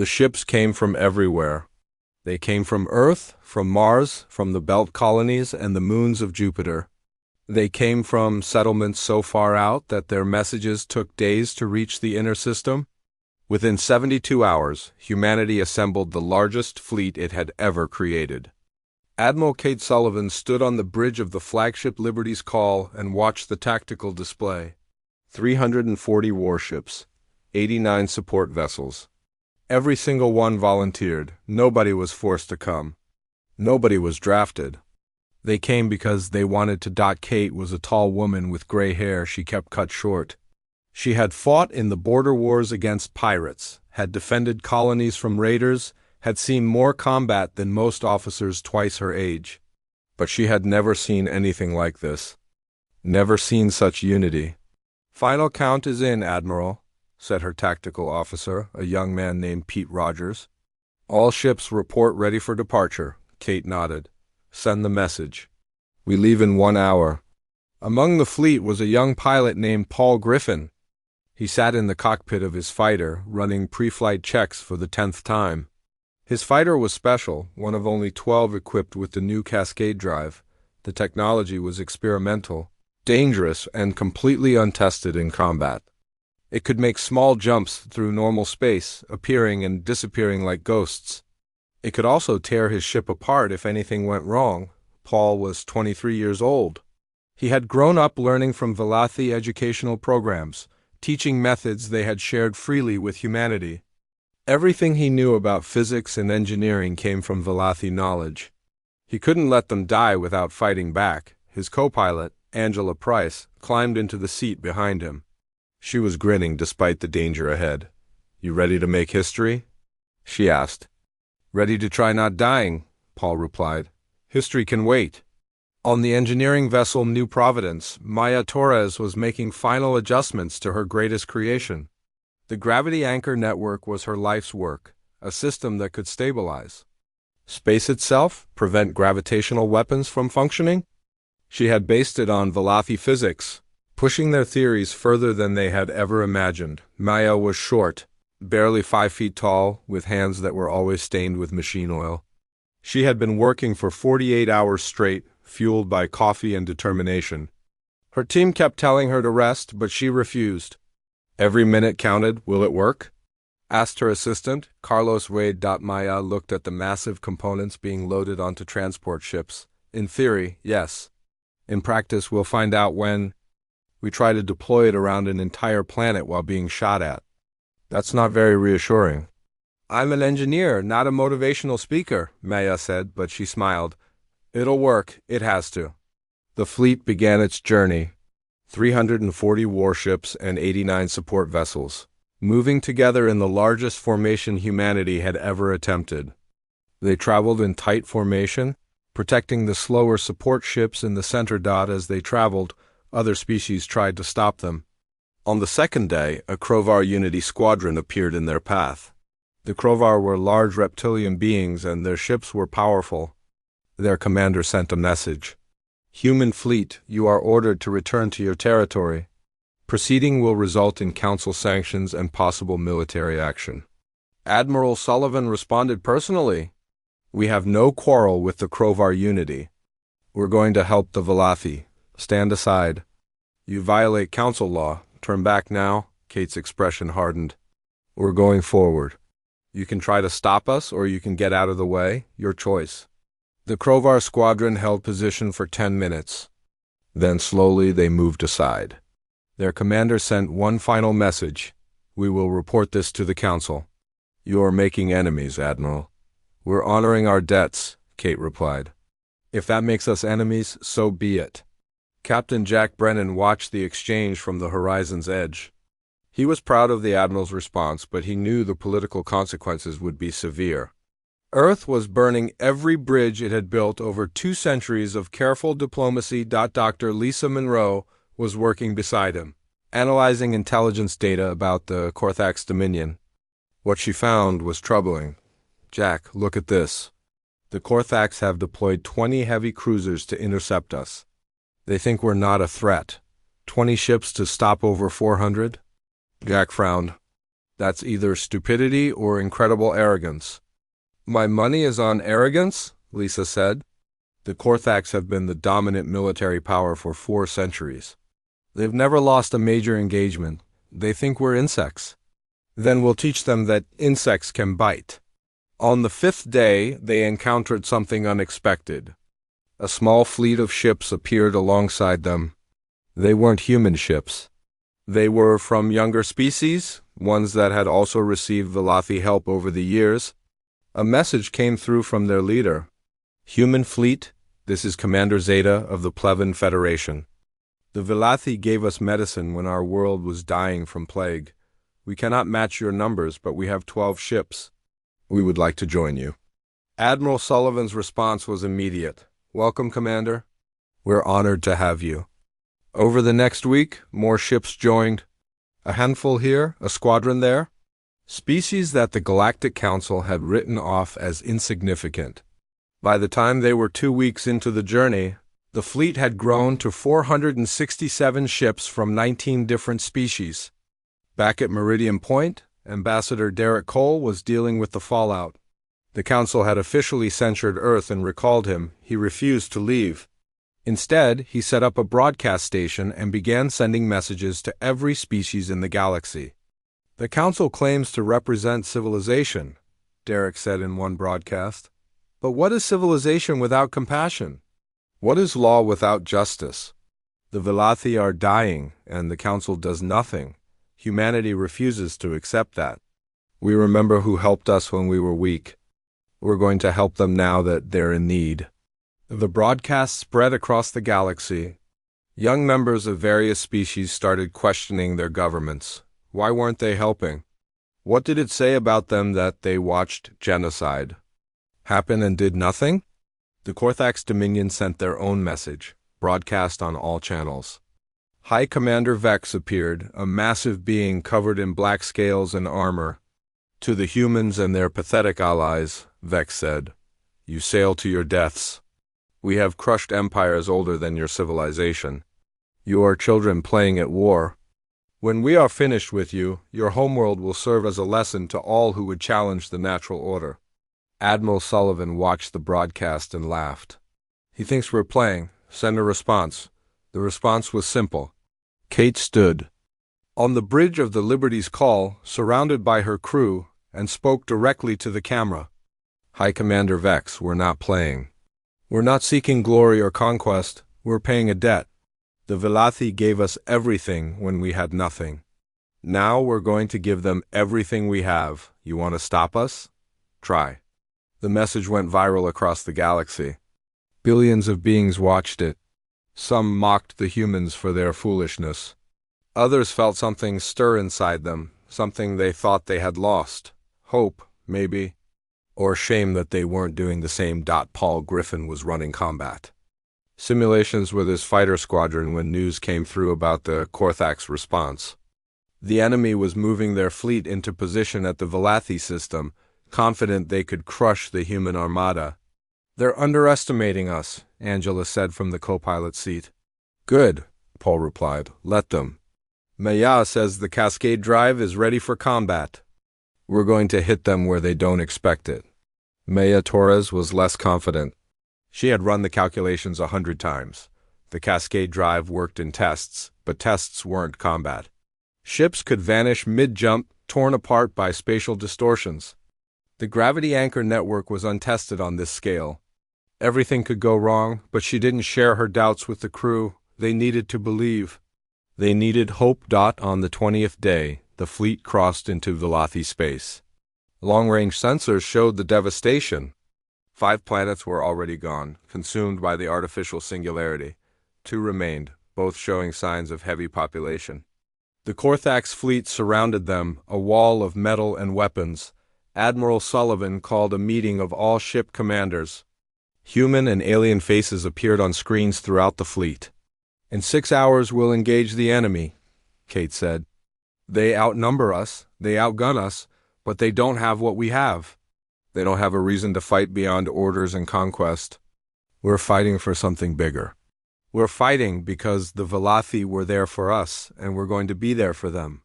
The ships came from everywhere. They came from Earth, from Mars, from the belt colonies and the moons of Jupiter. They came from settlements so far out that their messages took days to reach the inner system. Within 72 hours, humanity assembled the largest fleet it had ever created. Admiral Kate Sullivan stood on the bridge of the flagship Liberty's Call and watched the tactical display. 340 warships, 89 support vessels. Every single one volunteered. Nobody was forced to come. Nobody was drafted. They came because they wanted to. Kate was a tall woman with gray hair she kept cut short. She had fought in the border wars against pirates, had defended colonies from raiders, had seen more combat than most officers twice her age. But she had never seen anything like this. Never seen such unity. "Final count is in, Admiral," said her tactical officer, a young man named Pete Rogers. "All ships report ready for departure," Kate nodded. "Send the message. We leave in 1 hour." Among the fleet was a young pilot named Paul Griffin. He sat in the cockpit of his fighter, running pre-flight checks for the 10th time. His fighter was special, one of only 12 equipped with the new Cascade drive. The technology was experimental, dangerous, and completely untested in combat. It could make small jumps through normal space, appearing and disappearing like ghosts. It could also tear his ship apart if anything went wrong. Paul was 23 years old. He had grown up learning from Velathe educational programs, teaching methods they had shared freely with humanity. Everything he knew about physics and engineering came from Velathe knowledge. He couldn't let them die without fighting back. His co-pilot, Angela Price, climbed into the seat behind him. She was grinning despite the danger ahead. "You ready to make history?" she asked. "Ready to try not dying," Paul replied. "History can wait." On the engineering vessel New Providence, Maya Torres was making final adjustments to her greatest creation. The gravity anchor network was her life's work, a system that could stabilize space itself, prevent gravitational weapons from functioning. She had based it on Velathe physics, pushing their theories further than they had ever imagined. Maya was short, barely 5 feet tall, with hands that were always stained with machine oil. She had been working for 48 hours straight, fueled by coffee and determination. Her team kept telling her to rest, but she refused. "Every minute counted. Will it work?" asked her assistant, Carlos Wade. Maya looked at the massive components being loaded onto transport ships. "In theory, yes. In practice, we'll find out when we try to deploy it around an entire planet while being shot at." "That's not very reassuring." "I'm an engineer, not a motivational speaker," Maya said, but she smiled. "It'll work. It has to." The fleet began its journey. 340 warships and 89 support vessels, moving together in the largest formation humanity had ever attempted. They traveled in tight formation, protecting the slower support ships in the center. As they traveled, other species tried to stop them. On the second day, a Krovar Unity squadron appeared in their path. The Krovar were large reptilian beings and their ships were powerful. Their commander sent a message. "Human fleet, you are ordered to return to your territory. Proceeding will result in council sanctions and possible military action." Admiral Sullivan responded personally. "We have no quarrel with the Krovar Unity. We're going to help the Velathe. Stand aside. You violate council law. Turn back now." Kate's expression hardened. "We're going forward. You can try to stop us or you can get out of the way. Your choice." The Krovar squadron held position for 10 minutes. Then slowly they moved aside. Their commander sent one final message. "We will report this to the council." "You are making enemies, Admiral." "We're honoring our debts," Kate replied. "If that makes us enemies, so be it." Captain Jack Brennan watched the exchange from the horizon's edge. He was proud of the Admiral's response, but he knew the political consequences would be severe. Earth was burning every bridge it had built over 2 centuries of careful diplomacy. Dr. Lisa Monroe was working beside him, analyzing intelligence data about the Korthax Dominion. What she found was troubling. "Jack, look at this. The Korthax have deployed 20 heavy cruisers to intercept us. They think we're not a threat. 20 ships to stop over 400? Jack frowned. That's either stupidity or incredible arrogance. My money is on arrogance, Lisa said. The Korthax have been the dominant military power for 4 centuries. They've never lost a major engagement. They think we're insects. Then we'll teach them that insects can bite. On the 5th day, they encountered something unexpected. A small fleet of ships appeared alongside them. They weren't human ships. They were from younger species, ones that had also received Velothi help over the years. A message came through from their leader. Human fleet, this is Commander Zeta of the Plevin Federation. The Velothi gave us medicine when our world was dying from plague. We cannot match your numbers, but we have 12 ships. We would like to join you. Admiral Sullivan's response was immediate. Welcome, Commander. We're honored to have you. Over the next week, more ships joined. A handful here, a squadron there. Species that the Galactic Council had written off as insignificant. By the time they were 2 weeks into the journey, the fleet had grown to 467 ships from 19 different species. Back at Meridian Point, Ambassador Derek Cole was dealing with the fallout. The Council had officially censured Earth and recalled him. He refused to leave. Instead, he set up a broadcast station and began sending messages to every species in the galaxy. The Council claims to represent civilization, Derek said in one broadcast. But what is civilization without compassion? What is law without justice? The Velothi are dying, and the Council does nothing. Humanity refuses to accept that. We remember who helped us when we were weak. We're going to help them now that they're in need. The broadcast spread across the galaxy. Young members of various species started questioning their governments. Why weren't they helping? What did it say about them that they watched genocide happen and did nothing? The Korthax Dominion sent their own message, broadcast on all channels. High Commander Vex appeared, a massive being covered in black scales and armor. To the humans and their pathetic allies, Vex said, "You sail to your deaths. We have crushed empires older than your civilization. You are children playing at war. When we are finished with you, your homeworld will serve as a lesson to all who would challenge the natural order." Admiral Sullivan watched the broadcast and laughed. "He thinks we're playing. Send a response." The response was simple. Kate stood on the bridge of the Liberty's call, surrounded by her crew, and spoke directly to the camera. "High Commander Vex, we're not playing. We're not seeking glory or conquest. We're paying a debt. The Velothi gave us everything when we had nothing. Now we're going to give them everything we have. You want to stop us? Try." The message went viral across the galaxy. Billions of beings watched it. Some mocked the humans for their foolishness. Others felt something stir inside them, something they thought they had lost. Hope, maybe. Or shame that they weren't doing the same. Paul Griffin was running combat simulations with his fighter squadron when news came through about the Korthax response. The enemy was moving their fleet into position at the Velothi system, confident they could crush the human armada. "They're underestimating us," Angela said from the co-pilot seat. "Good," Paul replied. "Let them. Maya says the Cascade Drive is ready for combat. We're going to hit them where they don't expect it." Maya Torres was less confident. She had run the calculations 100 times. The Cascade Drive worked in tests, but tests weren't combat. Ships could vanish mid-jump, torn apart by spatial distortions. The gravity anchor network was untested on this scale. Everything could go wrong, but she didn't share her doubts with the crew. They needed to believe. They needed hope. On the 20th day, the fleet crossed into Velothi space. Long-range sensors showed the devastation. 5 planets were already gone, consumed by the artificial singularity. 2 remained, both showing signs of heavy population. The Korthax fleet surrounded them, a wall of metal and weapons. Admiral Sullivan called a meeting of all ship commanders. Human and alien faces appeared on screens throughout the fleet. "In 6 hours we'll engage the enemy," Kate said. "They outnumber us, they outgun us, but they don't have what we have. They don't have a reason to fight beyond orders and conquest. We're fighting for something bigger. We're fighting because the Velothi were there for us, and we're going to be there for them.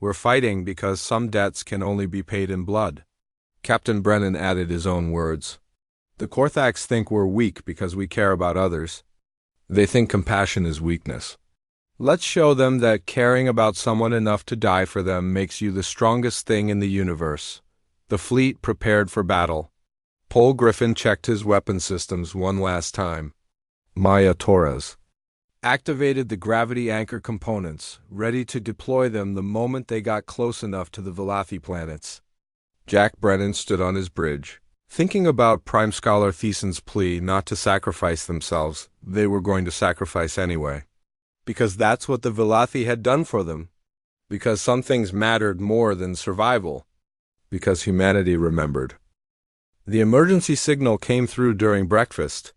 We're fighting because some debts can only be paid in blood. Captain Brennan added his own words. The Korthax think we're weak because we care about others. They think compassion is weakness. Let's show them that caring about someone enough to die for them makes you the strongest thing in the universe. The fleet prepared for battle. Pol Griffin checked his weapon systems one last time. Maya Torres activated the gravity anchor components, ready to deploy them the moment they got close enough to the Velathy planets. Jack Brennan stood on his bridge, thinking about Prime Scholar Theson's plea not to sacrifice themselves. They were going to sacrifice anyway. Because that's what the Velathy had done for them. Because some things mattered more than survival. Because humanity remembered. The emergency signal came through during breakfast.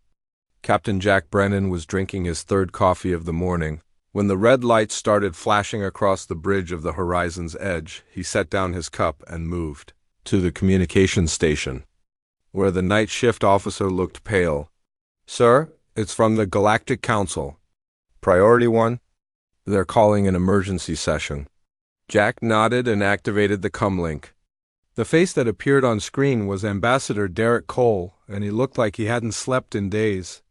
Captain Jack Brennan was drinking his third coffee of the morning. When the red lights started flashing across the bridge of the horizon's edge, he set down his cup and moved to the communications station, where the night shift officer looked pale. Sir, it's from the Galactic Council. Priority 1? They're calling an emergency session. Jack nodded and activated the comlink. The face that appeared on screen was Ambassador Derek Cole, and he looked like he hadn't slept in days.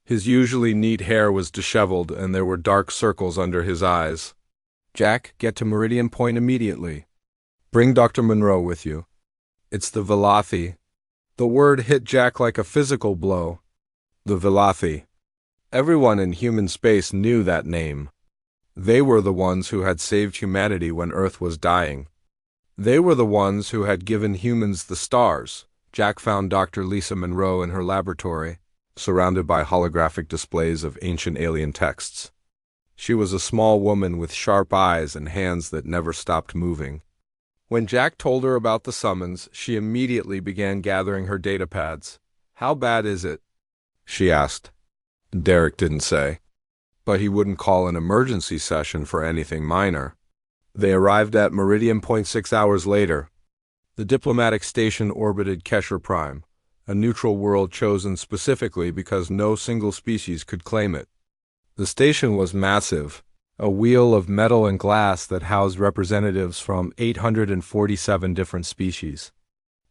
His usually neat hair was disheveled, and there were dark circles under his eyes. Jack, get to Meridian Point immediately. Bring Dr. Monroe with you. It's the Velathy. The word hit Jack like a physical blow. The Velathy. Everyone in human space knew that name. They were the ones who had saved humanity when Earth was dying. They were the ones who had given humans the stars. Jack found Dr. Lisa Monroe in her laboratory, surrounded by holographic displays of ancient alien texts. She was a small woman with sharp eyes and hands that never stopped moving. When Jack told her about the summons, she immediately began gathering her datapads. How bad is it? She asked. Derek didn't say. But he wouldn't call an emergency session for anything minor. They arrived at Meridian Point 6 hours later. The diplomatic station orbited Kesher Prime, a neutral world chosen specifically because no single species could claim it. The station was massive, a wheel of metal and glass that housed representatives from 847 different species.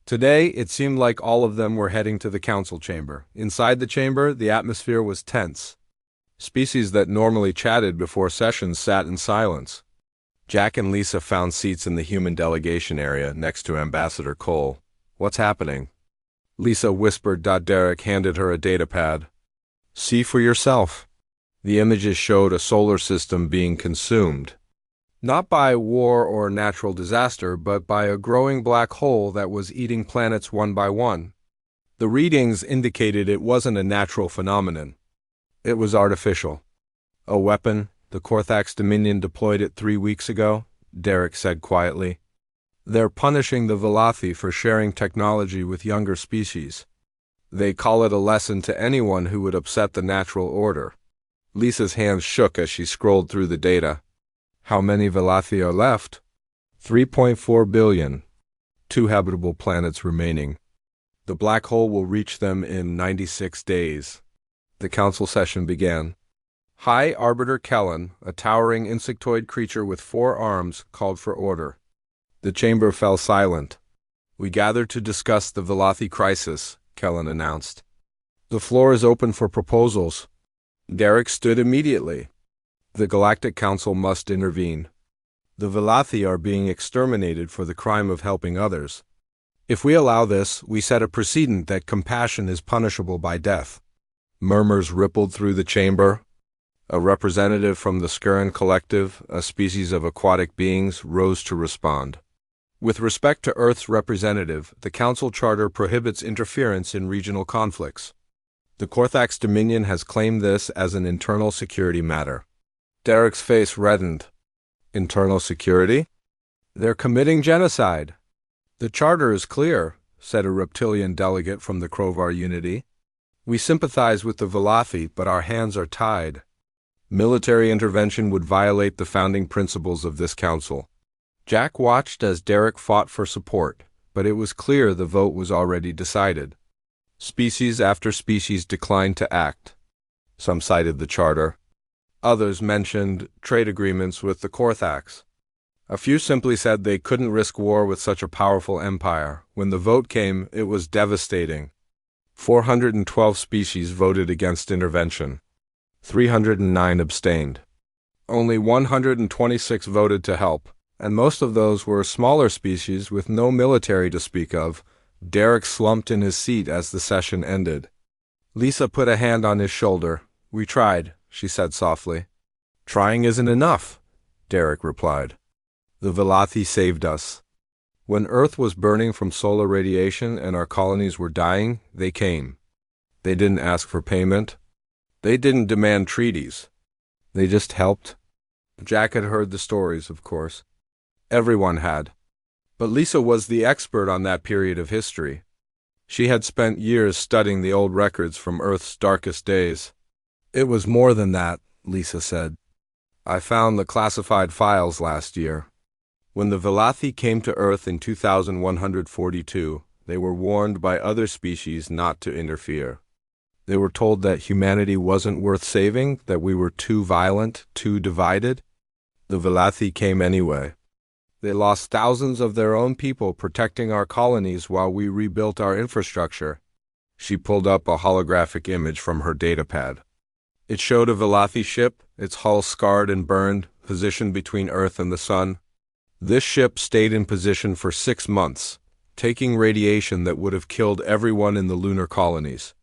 Today, it seemed like all of them were heading to the council chamber. Inside the chamber, the atmosphere was tense. Species that normally chatted before sessions sat in silence. Jack and Lisa found seats in the human delegation area next to Ambassador Cole. What's happening? Lisa whispered. Derek handed her a datapad. See for yourself. The images showed a solar system being consumed. Not by war or natural disaster, but by a growing black hole that was eating planets one by one. The readings indicated it wasn't a natural phenomenon. It was artificial. A weapon, the Korthax Dominion deployed it 3 weeks ago, Derek said quietly. They're punishing the Velathy for sharing technology with younger species. They call it a lesson to anyone who would upset the natural order. Lisa's hands shook as she scrolled through the data. How many Velathy are left? 3.4 billion. 2 habitable planets remaining. The black hole will reach them in 96 days. The council session began. High Arbiter Kellen, a towering insectoid creature with 4 arms, called for order. The chamber fell silent. We gathered to discuss the Velathy crisis, Kellen announced. The floor is open for proposals. Derek stood immediately. The Galactic Council must intervene. The Velathy are being exterminated for the crime of helping others. If we allow this, we set a precedent that compassion is punishable by death. Murmurs rippled through the chamber. A representative from the Skurin Collective, a species of aquatic beings, rose to respond. With respect to Earth's representative, the Council Charter prohibits interference in regional conflicts. The Korthax Dominion has claimed this as an internal security matter. Derek's face reddened. Internal security? They're committing genocide. The charter is clear, said a reptilian delegate from the Krovar Unity. We sympathize with the Velathy, but our hands are tied. Military intervention would violate the founding principles of this council. Jack watched as Derek fought for support, but it was clear the vote was already decided. Species after species declined to act. Some cited the charter. Others mentioned trade agreements with the Korthax. A few simply said they couldn't risk war with such a powerful empire. When the vote came, it was devastating. 412 species voted against intervention. 309 abstained. Only 126 voted to help, and most of those were smaller species with no military to speak of. Derek slumped in his seat as the session ended. Lisa put a hand on his shoulder. "We tried," she said softly. "Trying isn't enough," Derek replied. "The Velothi saved us. When Earth was burning from solar radiation and our colonies were dying, they came. They didn't ask for payment. They didn't demand treaties. They just helped." Jack had heard the stories, of course. Everyone had. But Lisa was the expert on that period of history. She had spent years studying the old records from Earth's darkest days. "It was more than that," Lisa said. "I found the classified files last year. When the Velothi came to Earth in 2142, they were warned by other species not to interfere. They were told that humanity wasn't worth saving, that we were too violent, too divided. The Velothi came anyway. They lost thousands of their own people protecting our colonies while we rebuilt our infrastructure." She pulled up a holographic image from her datapad. It showed a Velothi ship, its hull scarred and burned, positioned between Earth and the Sun. This ship stayed in position for 6 months, taking radiation that would have killed everyone in the lunar colonies.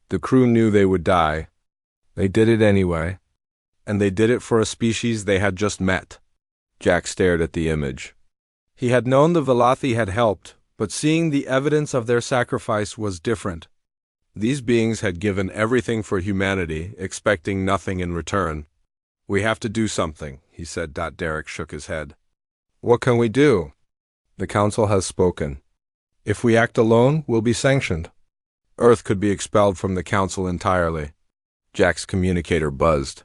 The crew knew they would die. They did it anyway. And they did it for a species they had just met. Jack stared at the image. He had known the Velothi had helped, but seeing the evidence of their sacrifice was different. These beings had given everything for humanity, expecting nothing in return. "We have to do something," he said. Derek shook his head. "What can we do?" "The Council has spoken. If we act alone, we'll be sanctioned. Earth could be expelled from the Council entirely." Jack's communicator buzzed.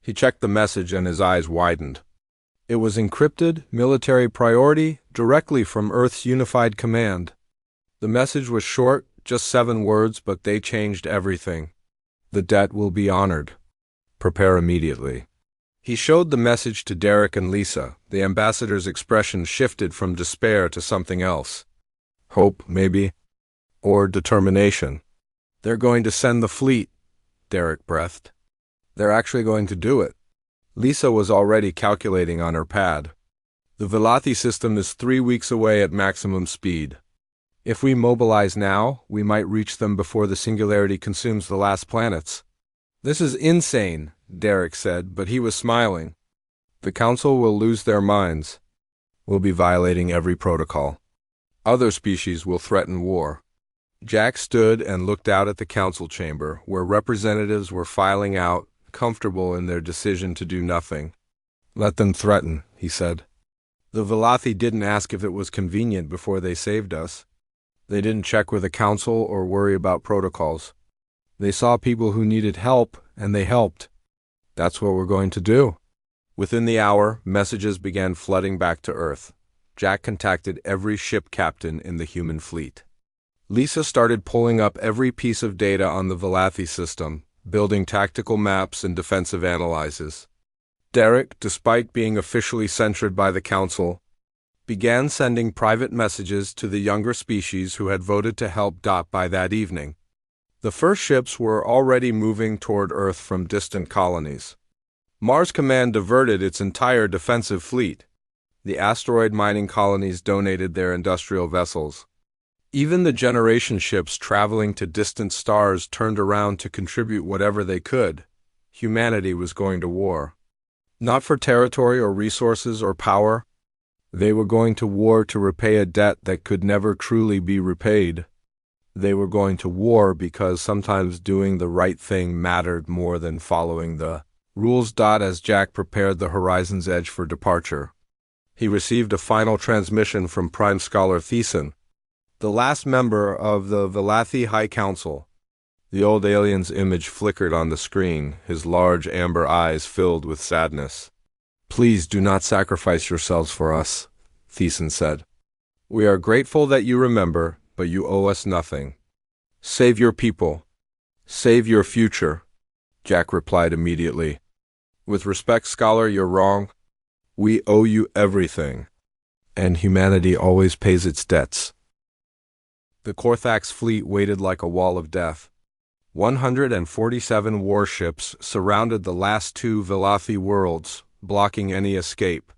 He checked the message and his eyes widened. It was encrypted, military priority, directly from Earth's unified command. The message was short, just 7 words, but they changed everything. "The debt will be honored. Prepare immediately." He showed the message to Derek and Lisa. The ambassador's expression shifted from despair to something else. Hope, maybe? Or determination. "They're going to send the fleet," Derek breathed. "They're actually going to do it." Lisa was already calculating on her pad. "The Velothi system is 3 weeks away at maximum speed. If we mobilize now, we might reach them before the singularity consumes the last planets." "This is insane," Derek said, but he was smiling. "The Council will lose their minds. We'll be violating every protocol. Other species will threaten war." Jack stood and looked out at the Council chamber, where representatives were filing out, comfortable in their decision to do nothing. "Let them threaten," he said. "The Velothi didn't ask if it was convenient before they saved us. They didn't check with the Council or worry about protocols. They saw people who needed help, and they helped. That's what we're going to do." Within the hour, messages began flooding back to Earth. Jack contacted every ship captain in the human fleet. Lisa started pulling up every piece of data on the Velothi system, building tactical maps and defensive analyses. Derek, despite being officially censured by the Council, began sending private messages to the younger species who had voted to help by that evening. The first ships were already moving toward Earth from distant colonies. Mars Command diverted its entire defensive fleet. The asteroid mining colonies donated their industrial vessels. Even the generation ships traveling to distant stars turned around to contribute whatever they could. Humanity was going to war. Not for territory or resources or power. They were going to war to repay a debt that could never truly be repaid. They were going to war because sometimes doing the right thing mattered more than following the rules. As Jack prepared the Horizon's Edge for departure, he received a final transmission from Prime Scholar Thiessen, the last member of the Velothi High Council. The old alien's image flickered on the screen, his large amber eyes filled with sadness. "Please do not sacrifice yourselves for us," Thiessen said. "We are grateful that you remember, but you owe us nothing. Save your people. Save your future." Jack replied immediately. "With respect, Scholar, you're wrong. We owe you everything, and humanity always pays its debts. The Korthax fleet waited like a wall of death. 147 warships surrounded the last two Velothi worlds, blocking any escape.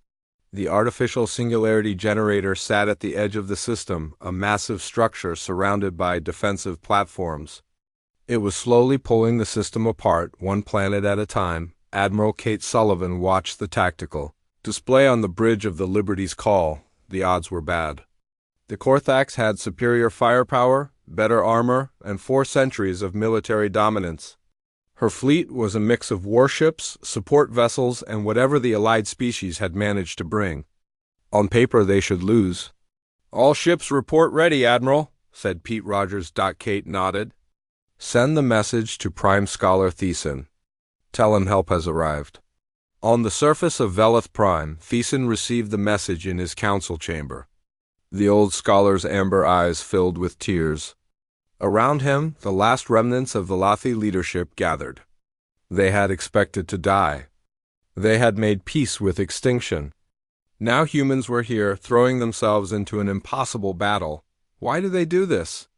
The artificial singularity generator sat at the edge of the system, a massive structure surrounded by defensive platforms. It was slowly pulling the system apart, one planet at a time. Admiral Kate Sullivan watched the tactical display on the bridge of the Liberty's call. The odds were bad. The Korthax had superior firepower, better armor, and 4 centuries of military dominance. Her fleet was a mix of warships, support vessels, and whatever the allied species had managed to bring. On paper, they should lose. "All ships report ready, Admiral," said Pete Rogers. Kate nodded. "Send the message to Prime Scholar Thiessen. Tell him help has arrived." On the surface of Velith Prime, Thiessen received the message in his council chamber. The old scholar's amber eyes filled with tears. Around him, the last remnants of Velothi leadership gathered. They had expected to die. They had made peace with extinction. Now humans were here, throwing themselves into an impossible battle. "Why do they do this?"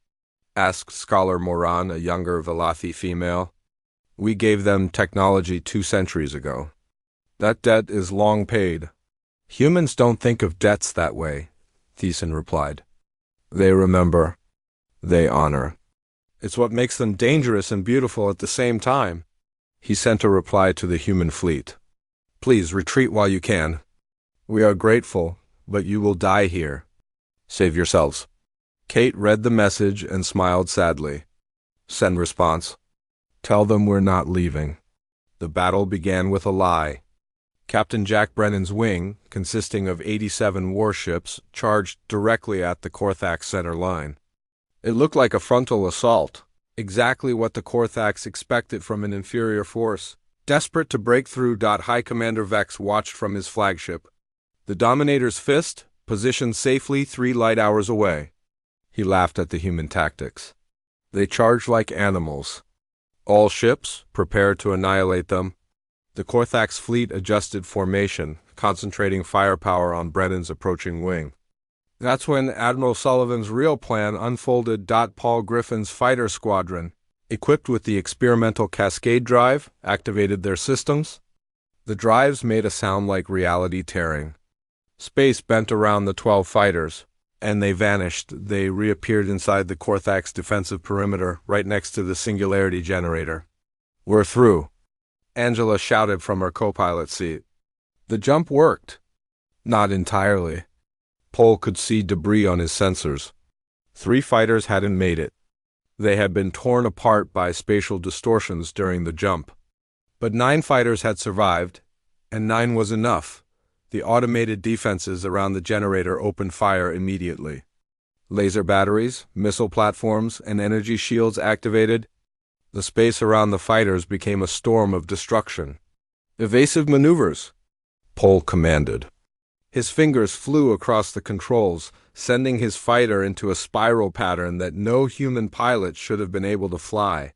asked Scholar Moran, a younger Velothi female. "We gave them technology 2 centuries ago. That debt is long paid." "Humans don't think of debts that way," Thiessen replied. "They remember. They honor. It's what makes them dangerous and beautiful at the same time." He sent a reply to the human fleet. "Please retreat while you can. We are grateful, but you will die here. Save yourselves." Kate read the message and smiled sadly. Send response. "Tell them we're not leaving." The battle began with a lie. Captain Jack Brennan's wing, consisting of 87 warships, charged directly at the Korthax center line. It looked like a frontal assault, exactly what the Korthax expected from an inferior force. Desperate to break through, High Commander Vex watched from his flagship. The Dominator's fist, positioned safely 3 light hours away. He laughed at the human tactics. They charged like animals. All ships prepared to annihilate them. The Korthax fleet adjusted formation, concentrating firepower on Brennan's approaching wing. That's when Admiral Sullivan's real plan unfolded. Paul Griffin's fighter squadron, equipped with the experimental Cascade drive, activated their systems. The drives made a sound like reality tearing. Space bent around the 12 fighters, and they vanished. They reappeared inside the Korthax defensive perimeter, right next to the singularity generator. "We're through," Angela shouted from her co-pilot seat. The jump worked. Not entirely. Pol could see debris on his sensors. 3 fighters hadn't made it. They had been torn apart by spatial distortions during the jump. But 9 fighters had survived, and 9 was enough. The automated defenses around the generator opened fire immediately. Laser batteries, missile platforms, and energy shields activated. The space around the fighters became a storm of destruction. "Evasive maneuvers," Pol commanded. His fingers flew across the controls, sending his fighter into a spiral pattern that no human pilot should have been able to fly.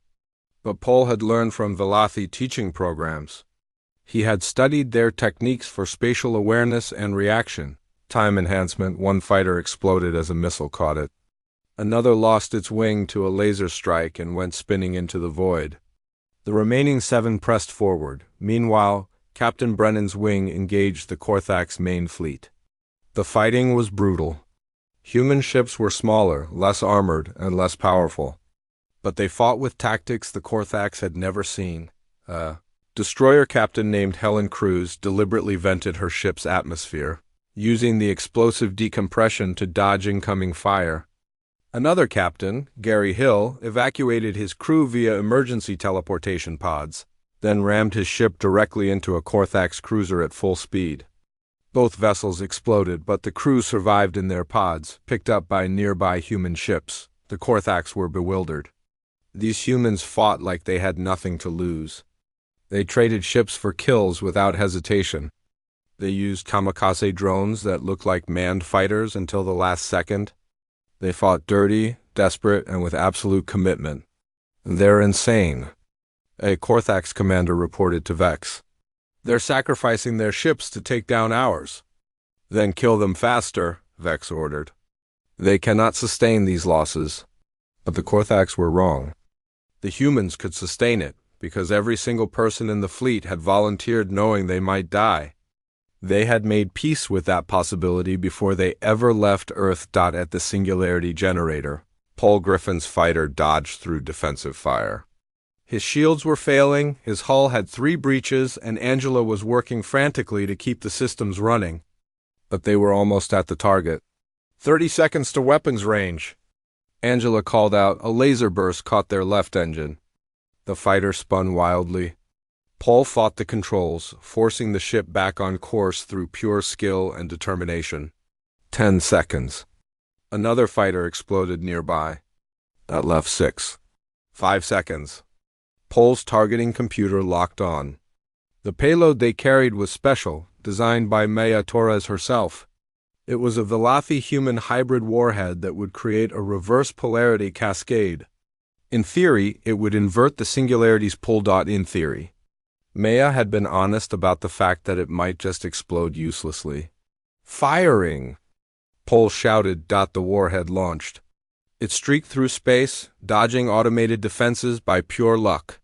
But Pol had learned from Velothi teaching programs. He had studied their techniques for spatial awareness and reaction. Time enhancement, 1 fighter exploded as a missile caught it. Another lost its wing to a laser strike and went spinning into the void. The remaining 7 pressed forward. Meanwhile, Captain Brennan's wing engaged the Korthax main fleet. The fighting was brutal. Human ships were smaller, less armored, and less powerful. But they fought with tactics the Korthax had never seen. A destroyer captain named Helen Cruz deliberately vented her ship's atmosphere, using the explosive decompression to dodge incoming fire. Another captain, Gary Hill, evacuated his crew via emergency teleportation pods, then rammed his ship directly into a Korthax cruiser at full speed. Both vessels exploded, but the crew survived in their pods, picked up by nearby human ships. The Korthax were bewildered. These humans fought like they had nothing to lose. They traded ships for kills without hesitation. They used kamikaze drones that looked like manned fighters until the last second. They fought dirty, desperate, and with absolute commitment. "They're insane," a Korthax commander reported to Vex. They're sacrificing their ships to take down ours. Then kill them faster, Vex ordered. They cannot sustain these losses. But the Korthax were wrong. The humans could sustain it, because every single person in the fleet had volunteered knowing they might die. They had made peace with that possibility before they ever left Earth. At the Singularity Generator, Paul Griffin's fighter dodged through defensive fire. His shields were failing, his hull had 3 breaches, and Angela was working frantically to keep the systems running. But they were almost at the target. 30 seconds to weapons range. Angela called out. A laser burst caught their left engine. The fighter spun wildly. Paul fought the controls, forcing the ship back on course through pure skill and determination. 10 seconds. Another fighter exploded nearby. That left 6. 5 seconds. Paul's targeting computer locked on. The payload they carried was special, designed by Maya Torres herself. It was a Velathy-human hybrid warhead that would create a reverse polarity cascade. In theory, it would invert the Singularity's pull. In theory. Maya had been honest about the fact that it might just explode uselessly. Firing! Paul shouted. The warhead launched. It streaked through space, dodging automated defenses by pure luck.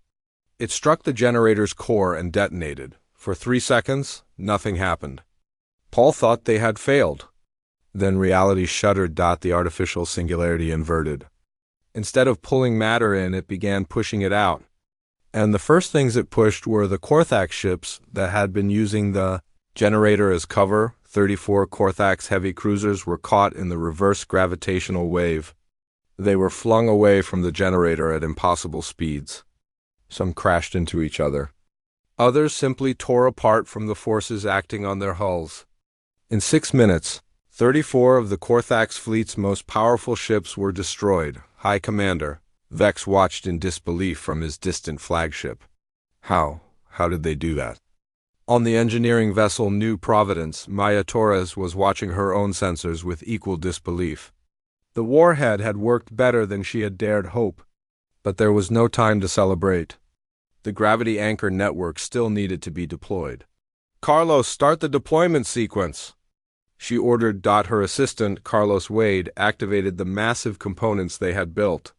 It struck the generator's core and detonated. For 3 seconds, nothing happened. Paul thought they had failed. Then reality shuddered. The artificial singularity inverted. Instead of pulling matter in, it began pushing it out. And the first things it pushed were the Korthax ships that had been using the generator as cover. 34 Korthax heavy cruisers were caught in the reverse gravitational wave. They were flung away from the generator at impossible speeds. Some crashed into each other. Others simply tore apart from the forces acting on their hulls. In 6 minutes, 34 of the Korthax fleet's most powerful ships were destroyed. High Commander Vex watched in disbelief from his distant flagship. How did they do that? On the engineering vessel New Providence, Maya Torres was watching her own sensors with equal disbelief. The warhead had worked better than she had dared hope, but there was no time to celebrate. The gravity anchor network still needed to be deployed. Carlos, start the deployment sequence, she ordered. Her assistant, Carlos Wade, activated the massive components they had built.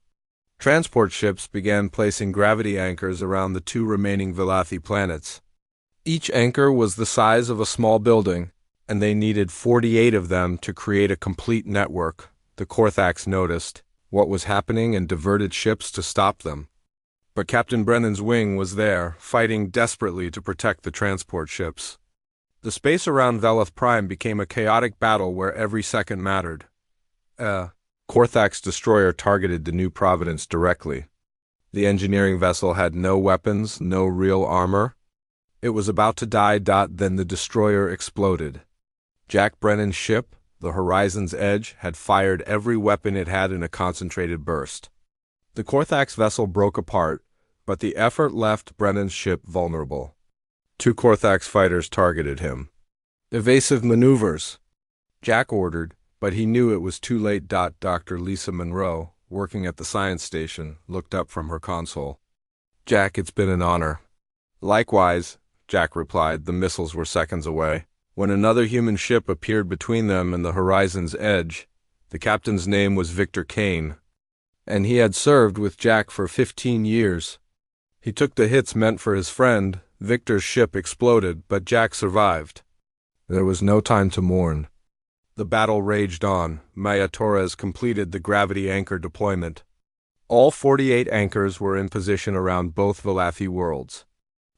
Transport ships began placing gravity anchors around the 2 remaining Velathy planets. Each anchor was the size of a small building, and they needed 48 of them to create a complete network. The Korthax noticed what was happening and diverted ships to stop them. But Captain Brennan's wing was there, fighting desperately to protect the transport ships. The space around Velith Prime became a chaotic battle where every second mattered. Korthax destroyer targeted the New Providence directly. The engineering vessel had no weapons, no real armor. It was about to die. Then the destroyer exploded. Jack Brennan's ship, the Horizon's Edge, had fired every weapon it had in a concentrated burst. The Korthax vessel broke apart, but the effort left Brennan's ship vulnerable. 2 Korthax fighters targeted him. Evasive maneuvers, Jack ordered, but he knew it was too late. Dr. Lisa Monroe, working at the science station, looked up from her console. Jack, it's been an honor. Likewise, Jack replied. The missiles were seconds away. When another human ship appeared between them and the Horizon's Edge, the captain's name was Victor Kane, and he had served with Jack for 15 years. He took the hits meant for his friend. Victor's ship exploded, but Jack survived. There was no time to mourn. The battle raged on. Maya Torres completed the gravity anchor deployment. All 48 anchors were in position around both Velathy worlds.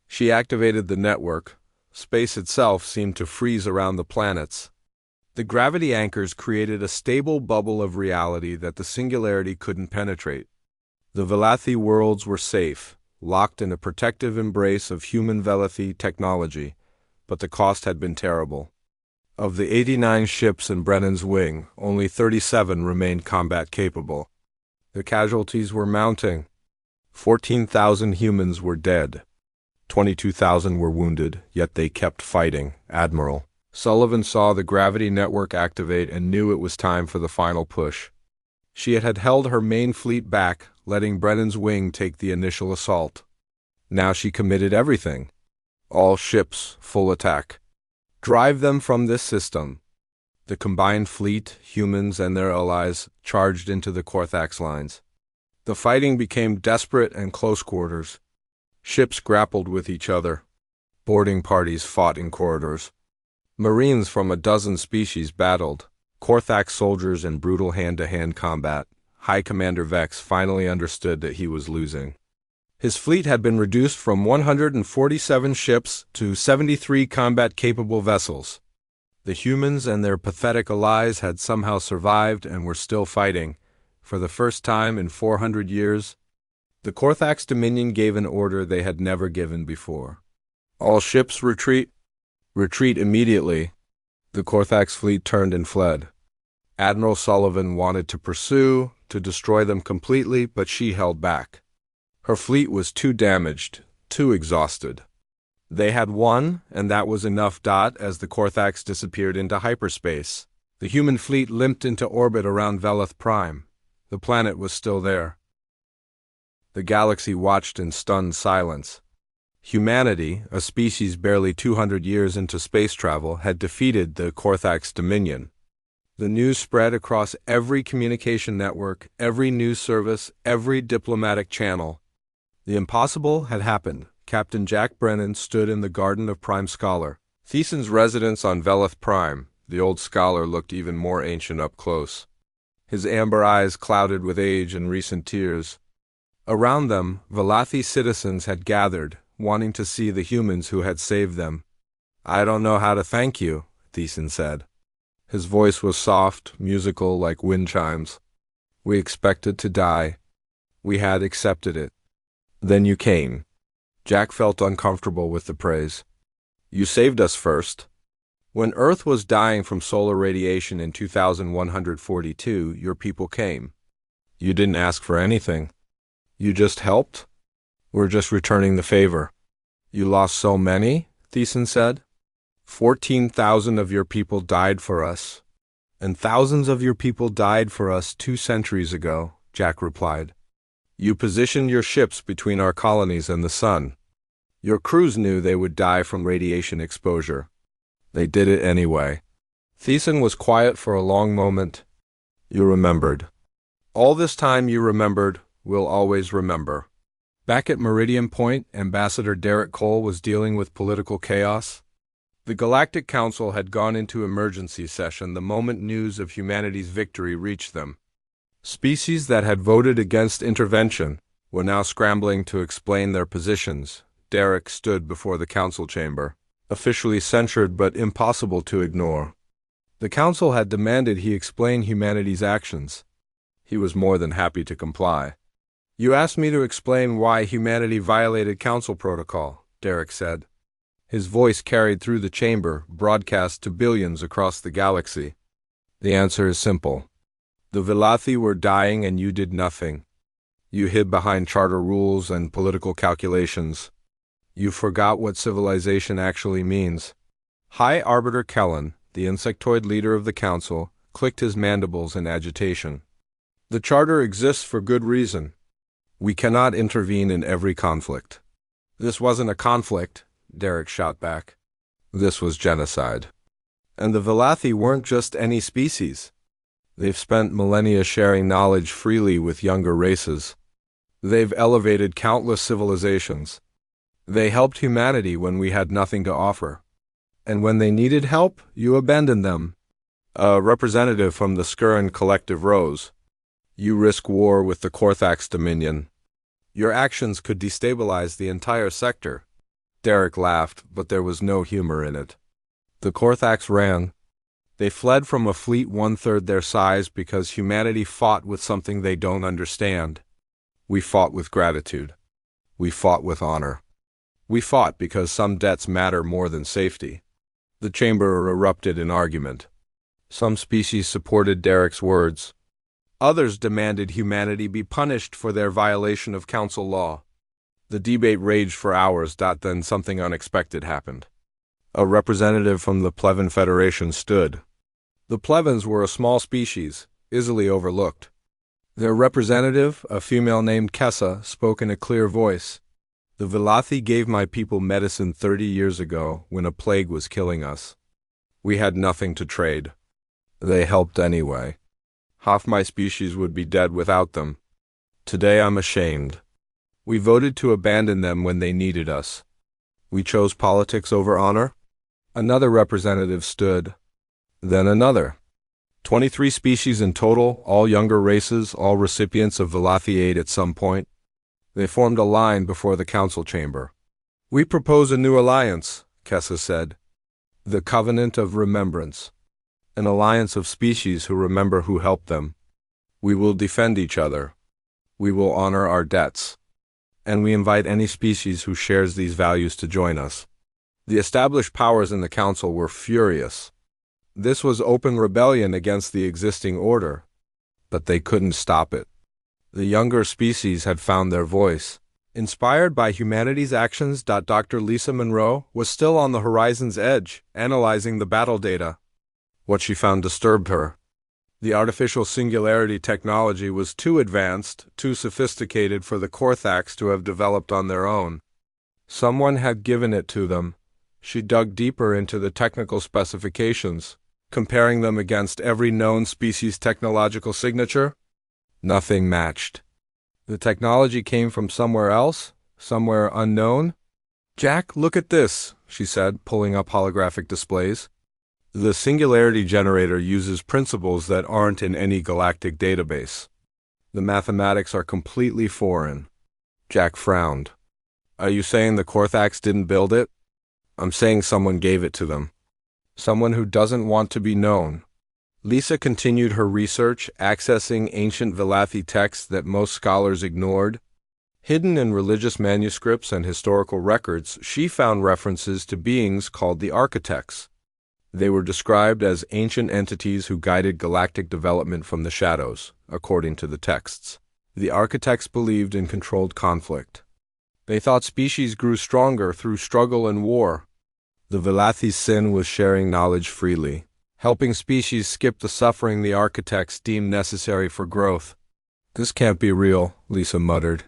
She activated the network. Space itself seemed to freeze around the planets. The gravity anchors created a stable bubble of reality that the Singularity couldn't penetrate. The Velathy worlds were safe, locked in a protective embrace of human Velathy technology, but the cost had been terrible. Of the 89 ships in Brennan's wing, only 37 remained combat-capable. The casualties were mounting. 14,000 humans were dead. 22,000 were wounded, yet they kept fighting. Admiral Sullivan saw the gravity network activate and knew it was time for the final push. She had held her main fleet back, letting Brennan's wing take the initial assault. Now she committed everything. All ships, full attack. Drive them from this system. The combined fleet, humans and their allies, charged into the Korthax lines. The fighting became desperate and close quarters. Ships grappled with each other. Boarding parties fought in corridors. Marines from a dozen species battled. Korthax soldiers in brutal hand-to-hand combat. High Commander Vex finally understood that he was losing. His fleet had been reduced from 147 ships to 73 combat-capable vessels. The humans and their pathetic allies had somehow survived and were still fighting. For the first time in 400 years, the Korthax Dominion gave an order they had never given before. All ships retreat. Retreat immediately. The Korthax fleet turned and fled. Admiral Sullivan wanted to pursue, to destroy them completely, but she held back. Her fleet was too damaged, too exhausted. They had won, and that was enough. As the Korthax disappeared into hyperspace, the human fleet limped into orbit around Velith Prime. The planet was still there. The galaxy watched in stunned silence. Humanity, a species barely 200 years into space travel, had defeated the Korthax Dominion. The news spread across every communication network, every news service, every diplomatic channel. The impossible had happened. Captain Jack Brennan stood in the Garden of Prime Scholar, Thiesen's residence on Velith Prime. The old scholar looked even more ancient up close. His amber eyes clouded with age and recent tears. Around them, Velathi citizens had gathered, wanting to see the humans who had saved them. "I don't know how to thank you," Thiesen said. His voice was soft, musical like wind chimes. "We expected to die. We had accepted it. Then you came." Jack felt uncomfortable with the praise. "You saved us first. When Earth was dying from solar radiation in 2142, your people came. You didn't ask for anything. You just helped. We're just returning the favor." "You lost so many?" Thiesen said. 14,000 of your people died for us. And thousands of your people died for us 2 centuries ago," Jack replied. "You positioned your ships between our colonies and the sun. Your crews knew they would die from radiation exposure. They did it anyway." Thiesen was quiet for a long moment. "You remembered. All this time you remembered, we'll always remember." Back at Meridian Point, Ambassador Derek Cole was dealing with political chaos. The Galactic Council had gone into emergency session the moment news of humanity's victory reached them. Species that had voted against intervention were now scrambling to explain their positions. Derek stood before the council chamber, officially censured but impossible to ignore. The council had demanded he explain humanity's actions. He was more than happy to comply. "You asked me to explain why humanity violated council protocol," Derek said. His voice carried through the chamber, broadcast to billions across the galaxy. "The answer is simple. The Velathi were dying and you did nothing. You hid behind charter rules and political calculations. You forgot what civilization actually means." High Arbiter Kellen, the insectoid leader of the council, clicked his mandibles in agitation. "The charter exists for good reason. We cannot intervene in every conflict." "This wasn't a conflict," Derek shot back. "This was genocide. And the Velathi weren't just any species. They've spent millennia sharing knowledge freely with younger races. They've elevated countless civilizations. They helped humanity when we had nothing to offer. And when they needed help, you abandoned them." A representative from the Skurin Collective rose. "You risk war with the Korthax Dominion. Your actions could destabilize the entire sector." Derek laughed, but there was no humor in it. "The Korthax ran. They fled from a fleet 1/3 their size because humanity fought with something they don't understand. We fought with gratitude. We fought with honor. We fought because some debts matter more than safety." The chamber erupted in argument. Some species supported Derek's words. Others demanded humanity be punished for their violation of council law. The debate raged for hours. Then something unexpected happened. A representative from the Plevan Federation stood. The Plevans were a small species, easily overlooked. Their representative, a female named Kessa, spoke in a clear voice. The Velothi gave my people medicine 30 years ago when a plague was killing us. We had nothing to trade. They helped anyway. Half my species would be dead without them. Today I'm ashamed. We voted to abandon them when they needed us. We chose politics over honor. Another representative stood. Then another. 23 species in total, all younger races, all recipients of Velothi aid at some point. They formed a line before the council chamber. We propose a new alliance, Kessa said. The Covenant of Remembrance. An alliance of species who remember who helped them. We will defend each other. We will honor our debts. And we invite any species who shares these values to join us. The established powers in the council were furious. This was open rebellion against the existing order. But they couldn't stop it. The younger species had found their voice. Inspired by humanity's actions, Dr. Lisa Monroe was still on the horizon's edge, analyzing the battle data. What she found disturbed her. The artificial singularity technology was too advanced, too sophisticated for the Korthax to have developed on their own. Someone had given it to them. She dug deeper into the technical specifications, comparing them against every known species' technological signature. Nothing matched. The technology came from somewhere else, somewhere unknown. "Jack, look at this," she said, pulling up holographic displays. The singularity generator uses principles that aren't in any galactic database. The mathematics are completely foreign. Jack frowned. "Are you saying the Korthax didn't build it?" "I'm saying someone gave it to them. Someone who doesn't want to be known." Lisa continued her research, accessing ancient Velothi texts that most scholars ignored. Hidden in religious manuscripts and historical records, she found references to beings called the Architects. They were described as ancient entities who guided galactic development from the shadows, according to the texts. The Architects believed in controlled conflict. They thought species grew stronger through struggle and war. The Velathi's sin was sharing knowledge freely, helping species skip the suffering the Architects deemed necessary for growth. "This can't be real," Lisa muttered.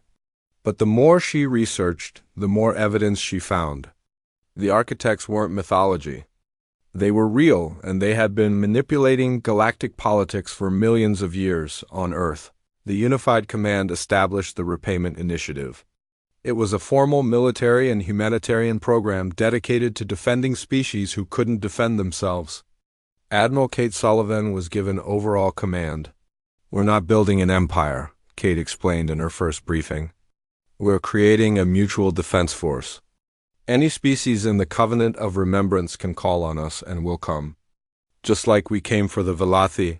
But the more she researched, the more evidence she found. The Architects weren't mythology. They were real, and they had been manipulating galactic politics for millions of years on Earth. The Unified Command established the Repayment Initiative. It was a formal military and humanitarian program dedicated to defending species who couldn't defend themselves. Admiral Kate Sullivan was given overall command. "We're not building an empire," Kate explained in her first briefing. "We're creating a mutual defense force. Any species in the Covenant of Remembrance can call on us, and we'll come. Just like we came for the Velothi."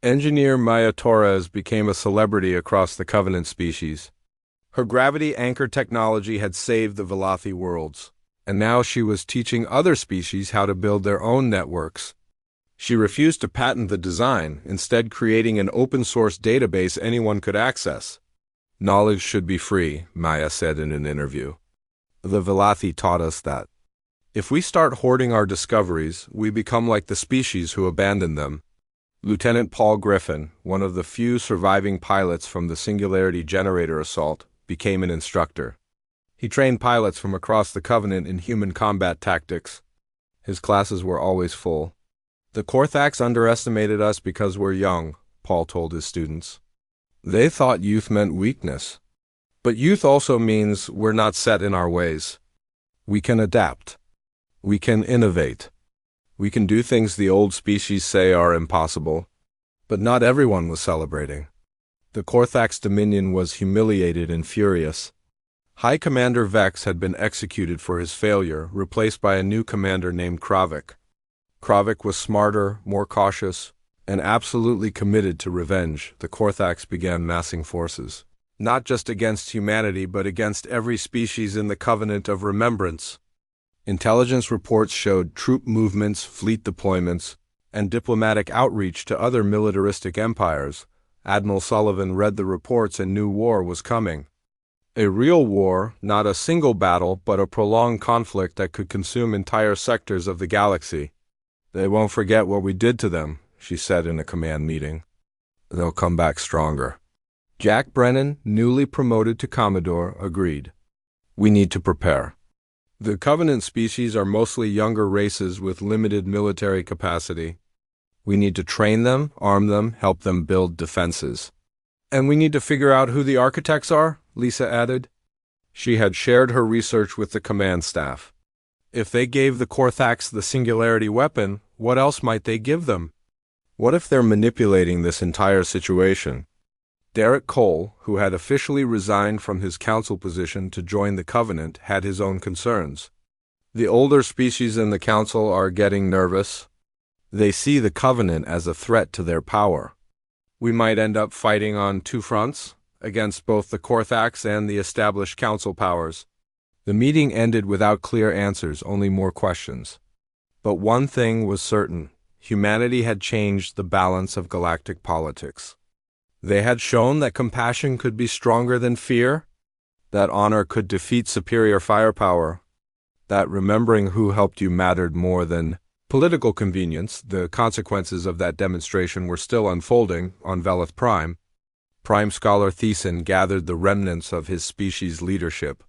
Engineer Maya Torres became a celebrity across the Covenant species. Her gravity-anchored technology had saved the Velothi worlds, and now she was teaching other species how to build their own networks. She refused to patent the design, instead creating an open-source database anyone could access. "Knowledge should be free," Maya said in an interview. "The Velothi taught us that. If we start hoarding our discoveries, we become like the species who abandoned them." Lieutenant Paul Griffin, one of the few surviving pilots from the Singularity Generator assault, became an instructor. He trained pilots from across the Covenant in human combat tactics. His classes were always full. "The Korthax underestimated us because we're young," Paul told his students. "They thought youth meant weakness. But youth also means we're not set in our ways. We can adapt. We can innovate. We can do things the old species say are impossible." But not everyone was celebrating. The Korthax Dominion was humiliated and furious. High Commander Vex had been executed for his failure, replaced by a new commander named Kravik. Kravik was smarter, more cautious, and absolutely committed to revenge. The Korthax began massing forces, not just against humanity, but against every species in the Covenant of Remembrance. Intelligence reports showed troop movements, fleet deployments, and diplomatic outreach to other militaristic empires. Admiral Sullivan read the reports and knew war was coming. A real war, not a single battle, but a prolonged conflict that could consume entire sectors of the galaxy. "They won't forget what we did to them," she said in a command meeting. "They'll come back stronger." Jack Brennan, newly promoted to Commodore, agreed. We need to prepare. The Covenant species are mostly younger races with limited military capacity. We need to train them, arm them, help them build defenses. And we need to figure out who the architects are, Lisa added. She had shared her research with the command staff. If they gave the Korthax the singularity weapon, what else might they give them? What if they're manipulating this entire situation? Derek Cole, who had officially resigned from his council position to join the Covenant, had his own concerns. The older species in the council are getting nervous. They see the Covenant as a threat to their power. We might end up fighting on two fronts, against both the Korthax and the established council powers. The meeting ended without clear answers, only more questions. But one thing was certain. Humanity had changed the balance of galactic politics. They had shown that compassion could be stronger than fear, that honor could defeat superior firepower, that remembering who helped you mattered more than political convenience. The consequences of that demonstration were still unfolding on Velith Prime. Prime Scholar Thiessen gathered the remnants of his species' leadership.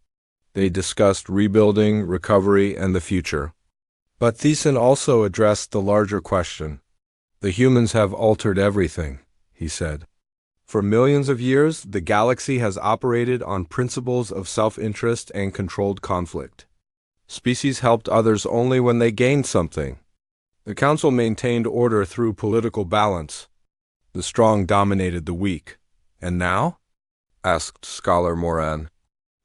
They discussed rebuilding, recovery, and the future. But Thiessen also addressed the larger question. The humans have altered everything, he said. For millions of years, the galaxy has operated on principles of self-interest and controlled conflict. Species helped others only when they gained something. The Council maintained order through political balance. The strong dominated the weak. And now? Asked Scholar Moran.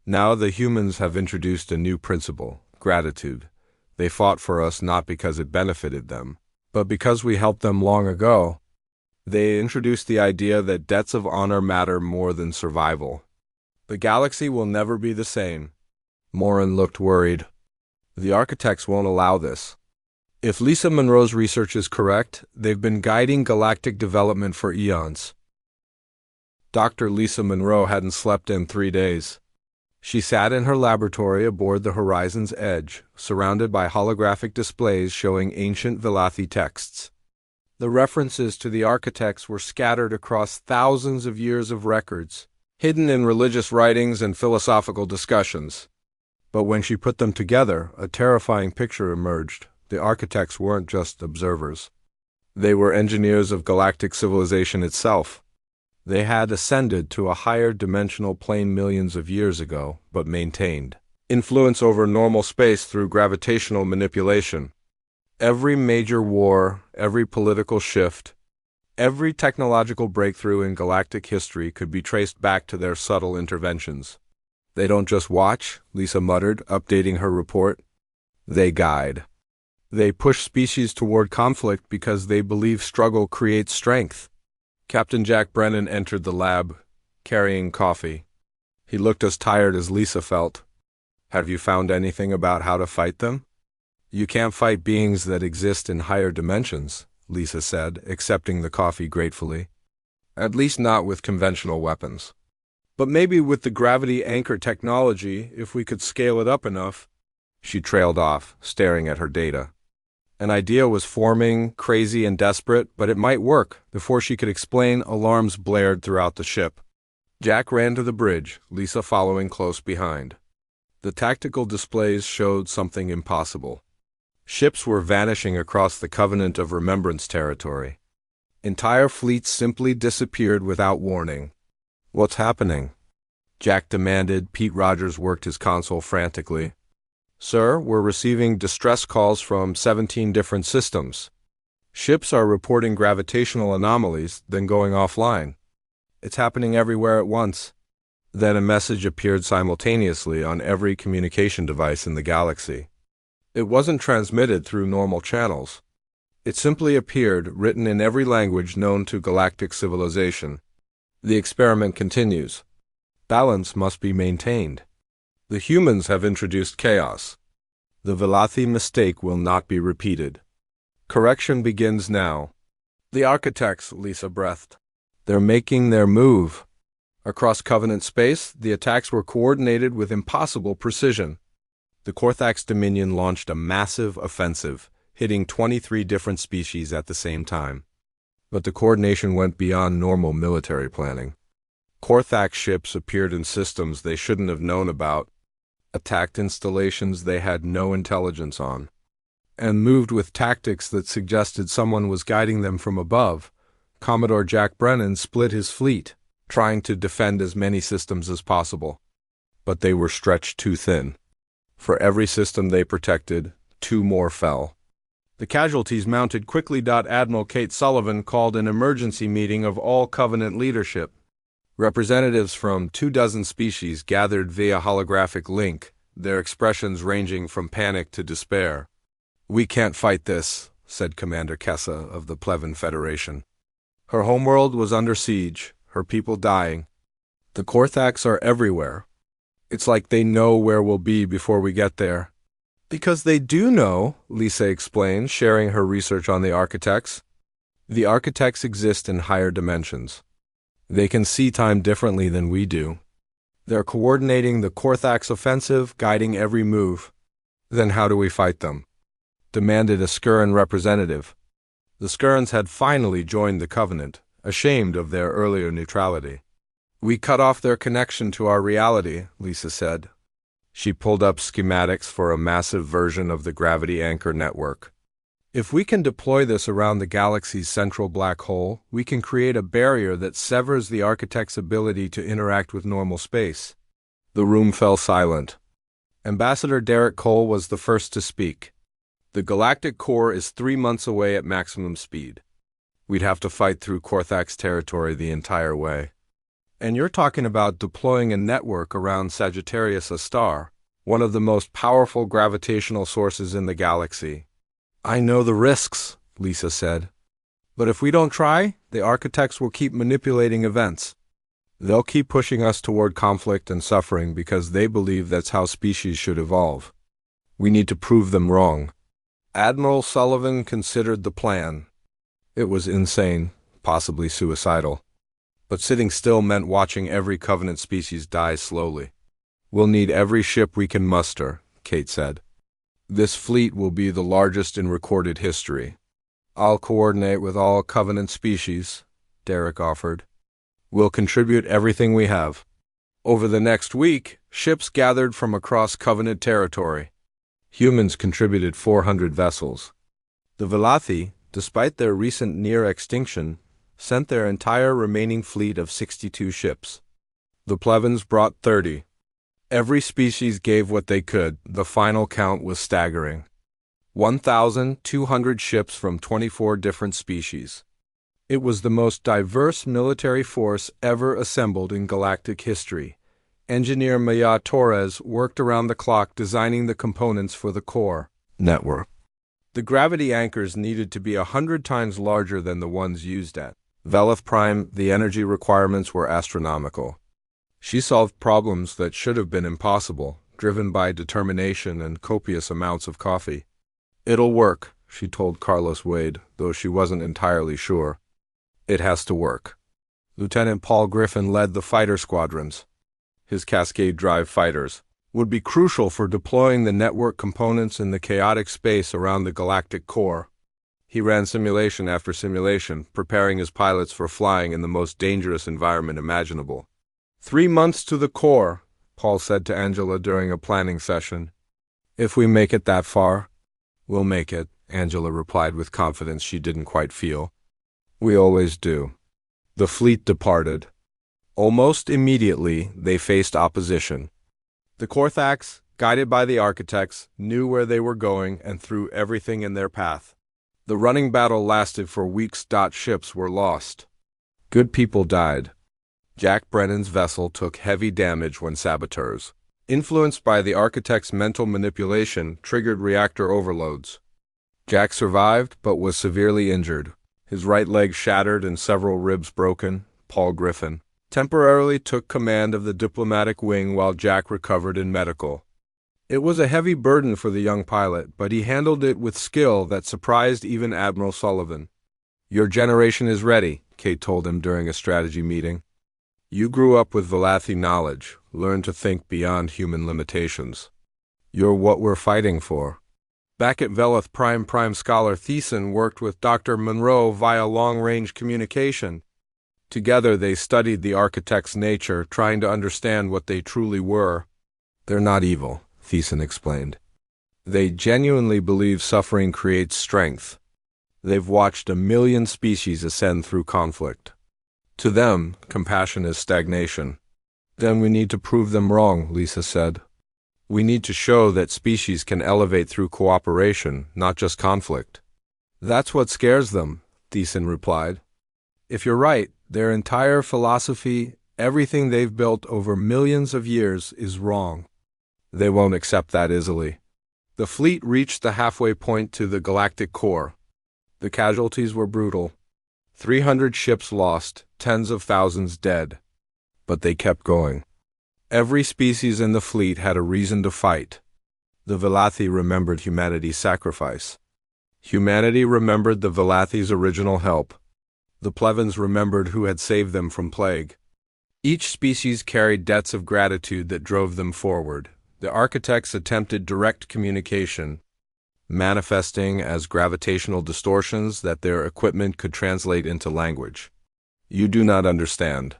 Now the humans have introduced a new principle, gratitude. They fought for us not because it benefited them, but because we helped them long ago. They introduced the idea that debts of honor matter more than survival. The galaxy will never be the same. Moran looked worried. The architects won't allow this. If Lisa Monroe's research is correct, they've been guiding galactic development for eons. Dr. Lisa Monroe hadn't slept in 3 days. She sat in her laboratory aboard the Horizon's edge, surrounded by holographic displays showing ancient Velathi texts. The references to the architects were scattered across thousands of years of records, hidden in religious writings and philosophical discussions. But when she put them together, a terrifying picture emerged. The architects weren't just observers. They were engineers of galactic civilization itself. They had ascended to a higher dimensional plane millions of years ago, but maintained influence over normal space through gravitational manipulation. Every major war, every political shift, every technological breakthrough in galactic history could be traced back to their subtle interventions. They don't just watch, Lisa muttered, updating her report. They guide. They push species toward conflict because they believe struggle creates strength. Captain Jack Brennan entered the lab, carrying coffee. He looked as tired as Lisa felt. Have you found anything about how to fight them? You can't fight beings that exist in higher dimensions, Lisa said, accepting the coffee gratefully. At least not with conventional weapons. But maybe with the gravity anchor technology, if we could scale it up enough. She trailed off, staring at her data. An idea was forming, crazy and desperate, but it might work. Before she could explain, alarms blared throughout the ship. Jack ran to the bridge, Lisa following close behind. The tactical displays showed something impossible. Ships were vanishing across the Covenant of Remembrance territory. Entire fleets simply disappeared without warning. What's happening? Jack demanded. Pete Rogers worked his console frantically. Sir, we're receiving distress calls from 17 different systems. Ships are reporting gravitational anomalies, then going offline. It's happening everywhere at once. Then a message appeared simultaneously on every communication device in the galaxy. It wasn't transmitted through normal channels. It simply appeared, written in every language known to galactic civilization. The experiment continues. Balance must be maintained. The humans have introduced chaos. The Velathi mistake will not be repeated. Correction begins now. The architects, Lisa breathed. They're making their move. Across Covenant space, the attacks were coordinated with impossible precision. The Korthax Dominion launched a massive offensive, hitting 23 different species at the same time. But the coordination went beyond normal military planning. Korthax ships appeared in systems they shouldn't have known about. attacked installations they had no intelligence on, and moved with tactics that suggested someone was guiding them from above. Commodore Jack Brennan split his fleet, trying to defend as many systems as possible. But they were stretched too thin. For every system they protected, 2 more fell. The casualties mounted quickly. Admiral Kate Sullivan called an emergency meeting of all Covenant leadership. Representatives from 24 species gathered via holographic link, their expressions ranging from panic to despair. "We can't fight this," said Commander Kessa of the Plevin Federation. Her homeworld was under siege, her people dying. The Korthax are everywhere. It's like they know where we'll be before we get there. Because they do know, Lisa explained, sharing her research on the architects. The architects exist in higher dimensions. They can see time differently than we do. They're coordinating the Korthax offensive, guiding every move. Then how do we fight them? Demanded a Skuran representative. The Skurans had finally joined the Covenant, ashamed of their earlier neutrality. "We cut off their connection to our reality," Lisa said. She pulled up schematics for a massive version of the gravity anchor network. "If we can deploy this around the galaxy's central black hole, we can create a barrier that severs the architect's ability to interact with normal space." The room fell silent. Ambassador Derek Cole was the first to speak. "The galactic core is 3 months away at maximum speed. We'd have to fight through Korthax territory the entire way. And you're talking about deploying a network around Sagittarius, a star, one of the most powerful gravitational sources in the galaxy." "I know the risks," Lisa said. "But if we don't try, the architects will keep manipulating events. They'll keep pushing us toward conflict and suffering because they believe that's how species should evolve. We need to prove them wrong." Admiral Sullivan considered the plan. It was insane, possibly suicidal. But sitting still meant watching every Covenant species die slowly. "We'll need every ship we can muster," Kate said. "This fleet will be the largest in recorded history." "I'll coordinate with all Covenant species," Derek offered. "We'll contribute everything we have." Over the next week, ships gathered from across Covenant territory. Humans contributed 400 vessels. The Velathi, despite their recent near extinction, sent their entire remaining fleet of 62 ships. The Plevins brought 30. Every species gave what they could. The final count was staggering. 1,200 ships from 24 different species. It was the most diverse military force ever assembled in galactic history. Engineer Maya Torres worked around the clock designing the components for the core network. The gravity anchors needed to be 100 times larger than the ones used at Velith Prime. The energy requirements were astronomical. She solved problems that should have been impossible, driven by determination and copious amounts of coffee. "It'll work," she told Carlos Wade, though she wasn't entirely sure. "It has to work." Lieutenant Paul Griffin led the fighter squadrons. His Cascade Drive fighters would be crucial for deploying the network components in the chaotic space around the galactic core. He ran simulation after simulation, preparing his pilots for flying in the most dangerous environment imaginable. 3 months to the core," Paul said to Angela during a planning session. "If we make it that far." "We'll make it," Angela replied with confidence she didn't quite feel. "We always do." The fleet departed. Almost immediately, they faced opposition. The Korthax, guided by the architects, knew where they were going and threw everything in their path. The running battle lasted for weeks. Ships were lost. Good people died. Jack Brennan's vessel took heavy damage when saboteurs, influenced by the architect's mental manipulation, triggered reactor overloads. Jack survived, but was severely injured. His right leg shattered and several ribs broken. Paul Griffin temporarily took command of the diplomatic wing while Jack recovered in medical. It was a heavy burden for the young pilot, but he handled it with skill that surprised even Admiral Sullivan. "Your generation is ready," Kate told him during a strategy meeting. "You grew up with Velathi knowledge, learned to think beyond human limitations. You're what we're fighting for." Back at Velith Prime Scholar Thiessen worked with Dr. Monroe via long-range communication. Together they studied the architect's nature, trying to understand what they truly were. They're not evil, Thiessen explained. They genuinely believe suffering creates strength. They've watched 1,000,000 species ascend through conflict. To them, compassion is stagnation. Then we need to prove them wrong, Lisa said. We need to show that species can elevate through cooperation, not just conflict. That's what scares them, Thiessen replied. If you're right, their entire philosophy, everything they've built over millions of years, is wrong. They won't accept that easily. The fleet reached the halfway point to the galactic core. The casualties were brutal. 300 ships lost, tens of thousands dead. But they kept going. Every species in the fleet had a reason to fight. The Velathi remembered humanity's sacrifice. Humanity remembered the Velathi's original help. The Plevins remembered who had saved them from plague. Each species carried debts of gratitude that drove them forward. The architects attempted direct communication, manifesting as gravitational distortions that their equipment could translate into language. You do not understand.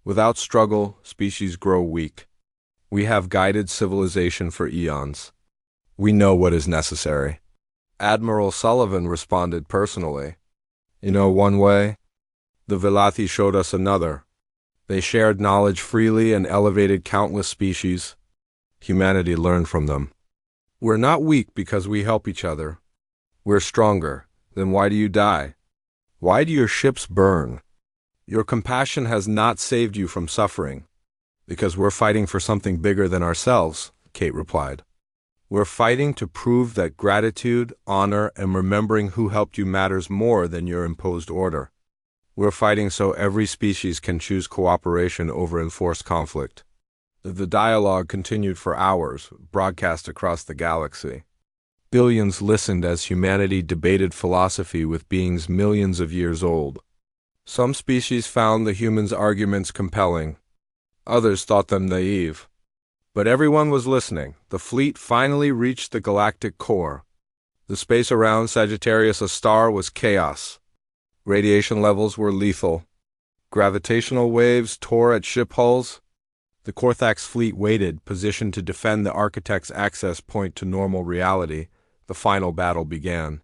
Without struggle, species grow weak. We have guided civilization for eons. We know what is necessary. Admiral Sullivan responded personally. You know one way? The Velathi showed us another. They shared knowledge freely and elevated countless species. Humanity learned from them. We're not weak because we help each other. We're stronger. Then why do you die? Why do your ships burn? Your compassion has not saved you from suffering. Because we're fighting for something bigger than ourselves, Kate replied. We're fighting to prove that gratitude, honor, and remembering who helped you matters more than your imposed order. We're fighting so every species can choose cooperation over enforced conflict. The dialogue continued for hours, broadcast across the galaxy. Billions listened as humanity debated philosophy with beings millions of years old. Some species found the humans' arguments compelling. Others thought them naive. But everyone was listening. The fleet finally reached the galactic core. The space around Sagittarius A star was chaos. Radiation levels were lethal. Gravitational waves tore at ship hulls. The Korthax fleet waited, positioned to defend the architect's access point to normal reality. The final battle began.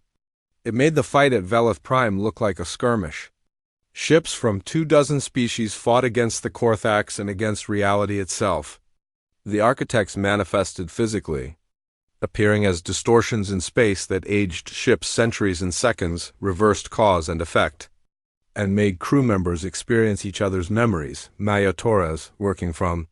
It made the fight at Velith Prime look like a skirmish. Ships from 24 species fought against the Korthax and against reality itself. The architects manifested physically, appearing as distortions in space that aged ships centuries and seconds, reversed cause and effect, and made crew members experience each other's memories. Maya Torres, working from